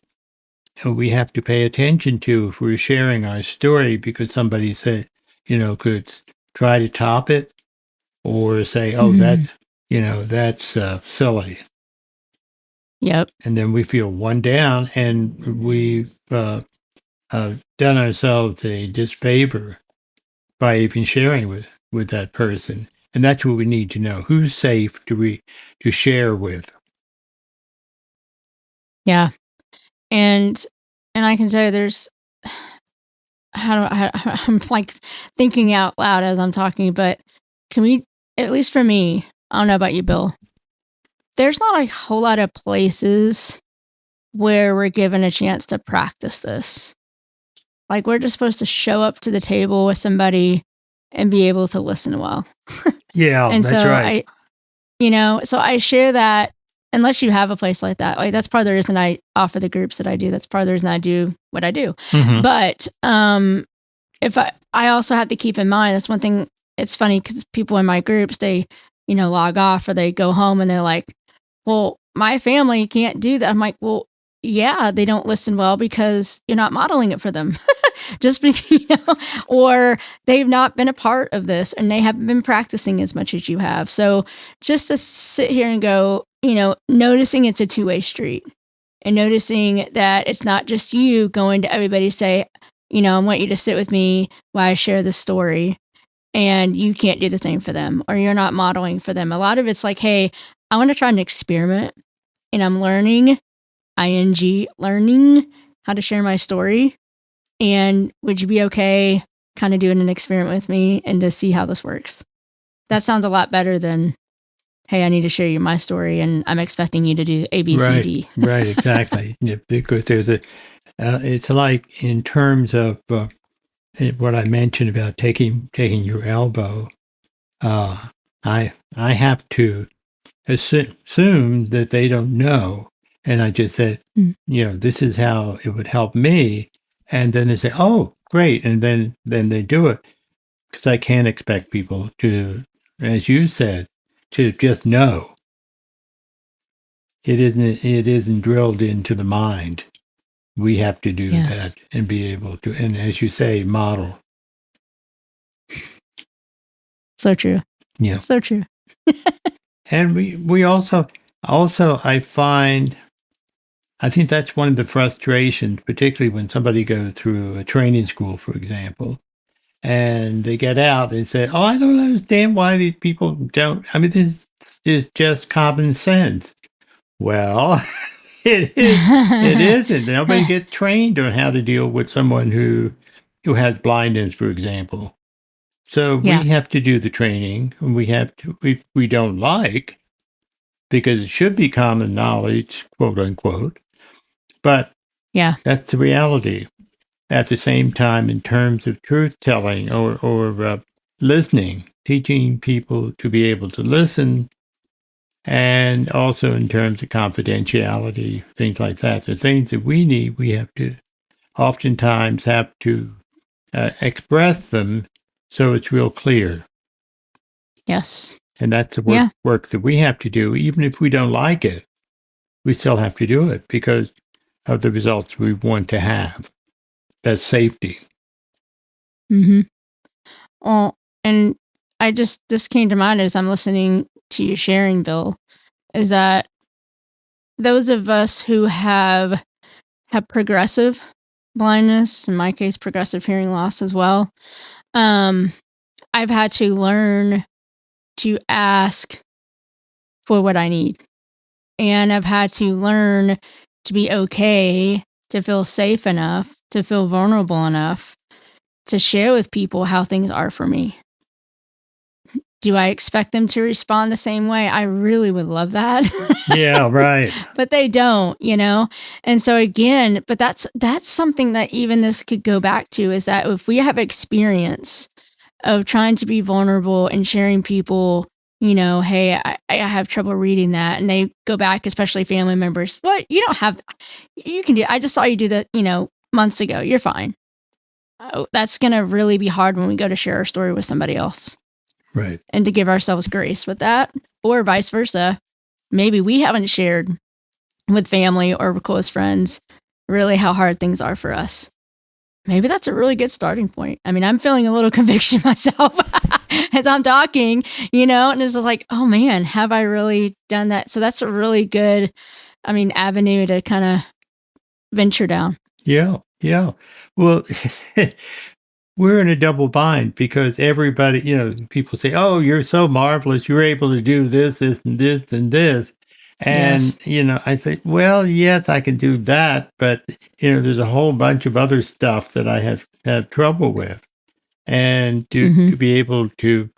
we have to pay attention to if we're sharing our story, because somebody said, could try to top it, or say, oh, that's silly. Yep. And then we feel one down, and we've done ourselves a disfavor by even sharing with that person. And that's what we need to know. Who's safe to share with? Yeah. And I can tell you, there's, I'm like thinking out loud as I'm talking, but can we, at least for me, I don't know about you, Bill, there's not a whole lot of places where we're given a chance to practice this. Like, we're just supposed to show up to the table with somebody and be able to listen well. Yeah, And that's so right. so I share that, unless you have a place like that. Like, that's part of the reason I offer the groups that I do. That's part of the reason I do what I do. But I also have to keep in mind, that's one thing. It's funny because people in my groups, they, log off or they go home and they're like, well, my family can't do that. I'm like, well, yeah, they don't listen well because you're not modeling it for them. Just because, or they've not been a part of this and they haven't been practicing as much as you have. So just to sit here and go, noticing it's a two-way street and noticing that it's not just you going to everybody say, I want you to sit with me while I share this story, and you can't do the same for them, or you're not modeling for them. A lot of it's like, hey, I want to try an experiment and I'm learning, learning how to share my story. And would you be okay kind of doing an experiment with me and to see how this works? That sounds a lot better than, hey, I need to share you my story and I'm expecting you to do A, B, C, D. Right, exactly. Yeah, because there's it's like in terms of what I mentioned about taking your elbow, I have to assume that they don't know. And I just said, this is how it would help me. And then they say, oh, great. And then they do it. Because I can't expect people to, as you said, to just know. It isn't drilled into the mind. We have to do that and be able to, and as you say, model. So true. Yeah. So true. And we also I think that's one of the frustrations, particularly when somebody goes through a training school, for example, and they get out and say, oh, I don't understand why these people don't. I mean, this is just common sense. Well, it isn't. Nobody gets trained on how to deal with someone who has blindness, for example. So we have to do the training, and we don't like, because it should be common knowledge, quote unquote. But that's the reality. At the same time, in terms of truth telling or listening, teaching people to be able to listen, and also in terms of confidentiality, things like that, the things that we need, we have to oftentimes have to express them so it's real clear. Yes. And that's the work that we have to do. Even if we don't like it, we still have to do it because of the results we want to have. That's safety. Mm-hmm. Well, and this came to mind as I'm listening to you sharing, Bill, is that those of us who have progressive blindness, in my case, progressive hearing loss as well, I've had to learn to ask for what I need. And I've had to learn to be okay, to feel safe enough, to feel vulnerable enough to share with people how things are for me. Do I expect them to respond the same way? I really would love that. Yeah, right. But they don't, And so again, but that's something that even this could go back to, is that if we have experience of trying to be vulnerable and sharing people, hey, I have trouble reading that. And they go back, especially family members. What? You don't have, you can do, I just saw you do that, months ago. You're fine. Oh, that's going to really be hard when we go to share our story with somebody else. Right. And to give ourselves grace with that, or vice versa. Maybe we haven't shared with family or close friends really how hard things are for us. Maybe that's a really good starting point. I mean, I'm feeling a little conviction myself as I'm talking, and it's just like, oh man, have I really done that? So that's a really good, avenue to kind of venture down. Yeah. Well, we're in a double bind because everybody, people say, oh, you're so marvelous. You're able to do this, this, and this, and this. And, I say, well, yes, I can do that. But, there's a whole bunch of other stuff that I have trouble with. And to be able to,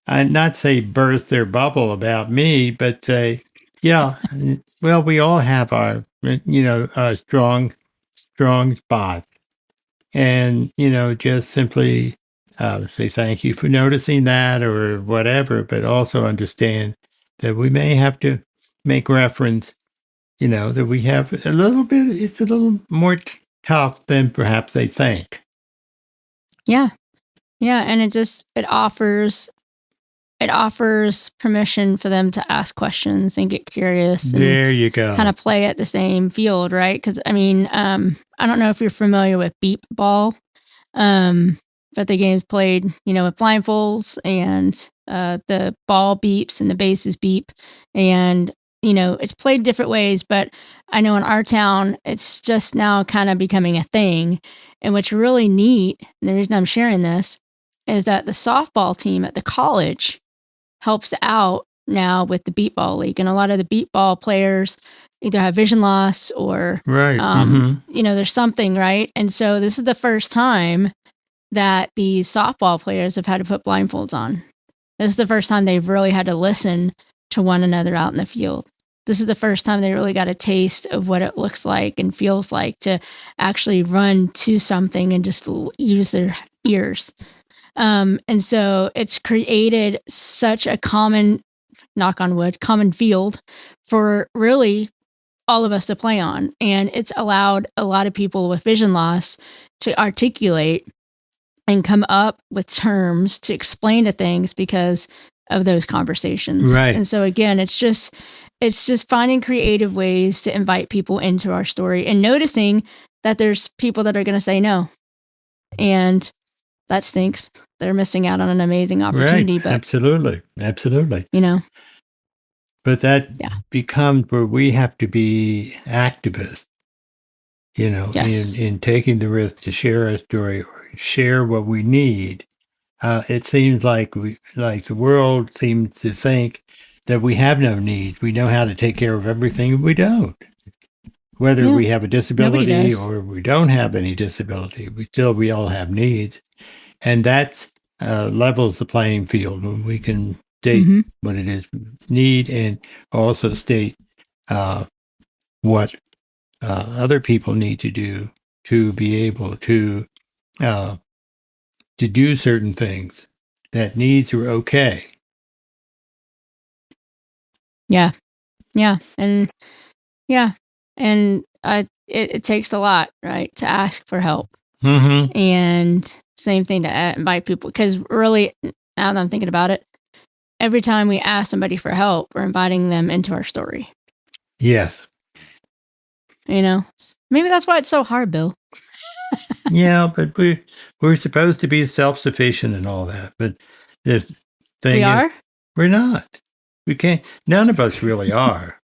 I'd not say burst their bubble about me, but say, yeah, well, we all have our, strong spots. And, just simply say thank you for noticing that or whatever, but also understand that we may have to make reference, that we have it's a little more tough than perhaps they think. Yeah. Yeah. And it offers permission for them to ask questions and get curious and There you go. kind of play at the same field, right? Because I mean, I don't know if you're familiar with beep ball, but the game's played, with blindfolds and the ball beeps and the bases beep, and it's played different ways. But I know in our town, it's just now kind of becoming a thing. And what's really neat, and the reason I'm sharing this, is that the softball team at the college helps out now with the beat ball league, and a lot of the beat ball players either have vision loss or Right. there's something, right? And so this is the first time that these softball players have had to put blindfolds on. This is the first time they've really had to listen to one another out in the field. This is the first time they really got a taste of what it looks like and feels like to actually run to something and just use their ears. And so it's created such a common, knock on wood, common field for really all of us to play on. And it's allowed a lot of people with vision loss to articulate and come up with terms to explain to things because of those conversations. Right. And so again, it's just finding creative ways to invite people into our story and noticing that there's people that are going to say no. And that stinks. They're missing out on an amazing opportunity. Right. But Absolutely. But that becomes where we have to be activists, Yes. in taking the risk to share our story or share what we need. It seems like the world seems to think that we have no needs. We know how to take care of everything, and we don't. Whether we have a disability or we don't have any disability, we all have needs. And that levels the playing field when we can state what it is we need and also state what other people need to do to be able to do certain things. That needs are okay. Yeah. And it takes a lot, right, to ask for help. Mm-hmm. And same thing to invite people, because really, now that I'm thinking about it, every time we ask somebody for help, we're inviting them into our story. Yes. Maybe that's why it's so hard, Bill. Yeah, but we're supposed to be self-sufficient and all that. But the thing is, we're not. We can't. None of us really are.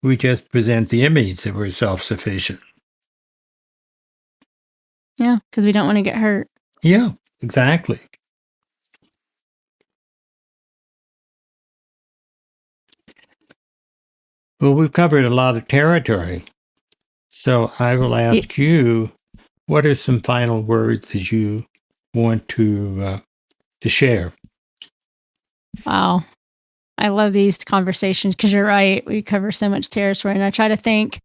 We just present the image that we're self-sufficient. Yeah, because we don't want to get hurt. Yeah, exactly. Well, we've covered a lot of territory. So I will ask you, what are some final words that you want to share? Wow. I love these conversations because you're right. We cover so much territory. And I try to think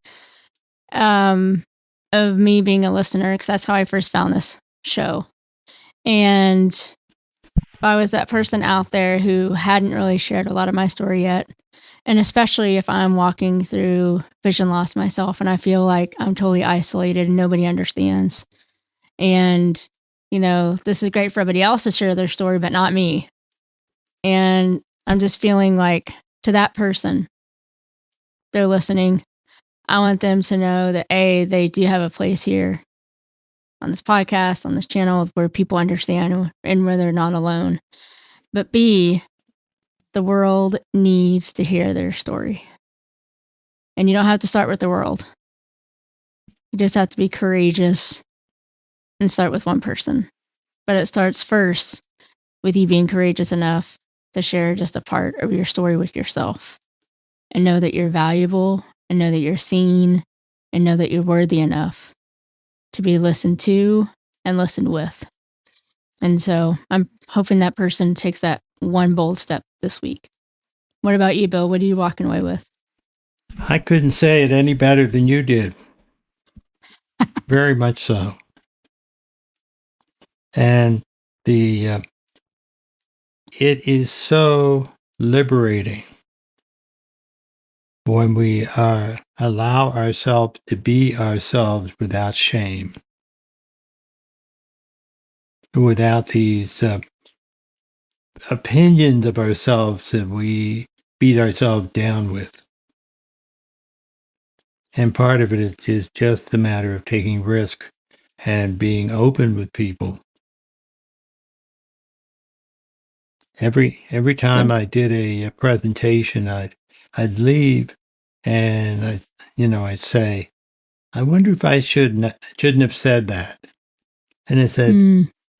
of me being a listener, because that's how I first found this show. And if I was that person out there who hadn't really shared a lot of my story yet, and especially if I'm walking through vision loss myself and I feel like I'm totally isolated and nobody understands. And, this is great for everybody else to share their story, but not me. And I'm just feeling like, to that person, they're listening. I want them to know that A, they do have a place here on this podcast, on this channel, where people understand and where they're not alone. But B, the world needs to hear their story. And you don't have to start with the world. You just have to be courageous and start with one person. But it starts first with you being courageous enough to share just a part of your story with yourself, and know that you're valuable, and know that you're seen, and know that you're worthy enough to be listened to and listened with. And so I'm hoping that person takes that one bold step this week. What about you, Bill? What are you walking away with? I couldn't say it any better than you did. Very much so. And it is so liberating when we allow ourselves to be ourselves without shame. without these opinions of ourselves that we beat ourselves down with. And part of it is just the matter of taking risk and being open with people. Every time I did a presentation, I'd leave and I'd say, I wonder if I shouldn't have said that. And I said,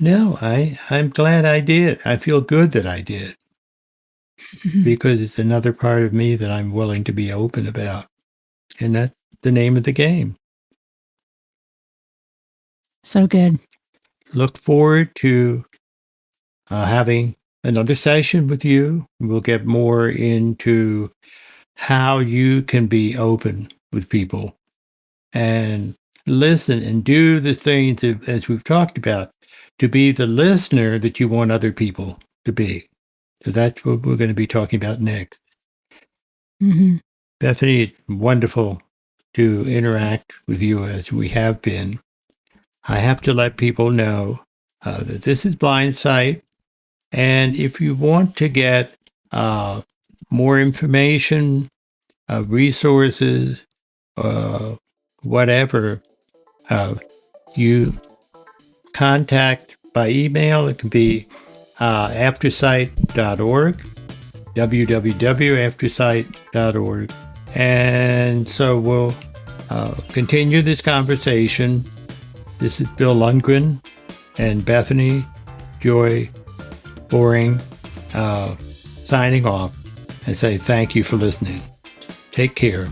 no, I'm glad I did. I feel good that I did, because it's another part of me that I'm willing to be open about. And that's the name of the game. So good. Look forward to having another session with you. We'll get more into how you can be open with people and listen and do the things that, as we've talked about, to be the listener that you want other people to be. So that's what we're going to be talking about next. Mm-hmm. Bethany, it's wonderful to interact with you as we have been. I have to let people know that this is Blind Sight. And if you want to get more information, resources, whatever, you contact by email. It can be aftersight.org, www.aftersight.org. And so we'll continue this conversation. This is Bill Lundgren and Bethany Joy Boring signing off and say thank you for listening. Take care.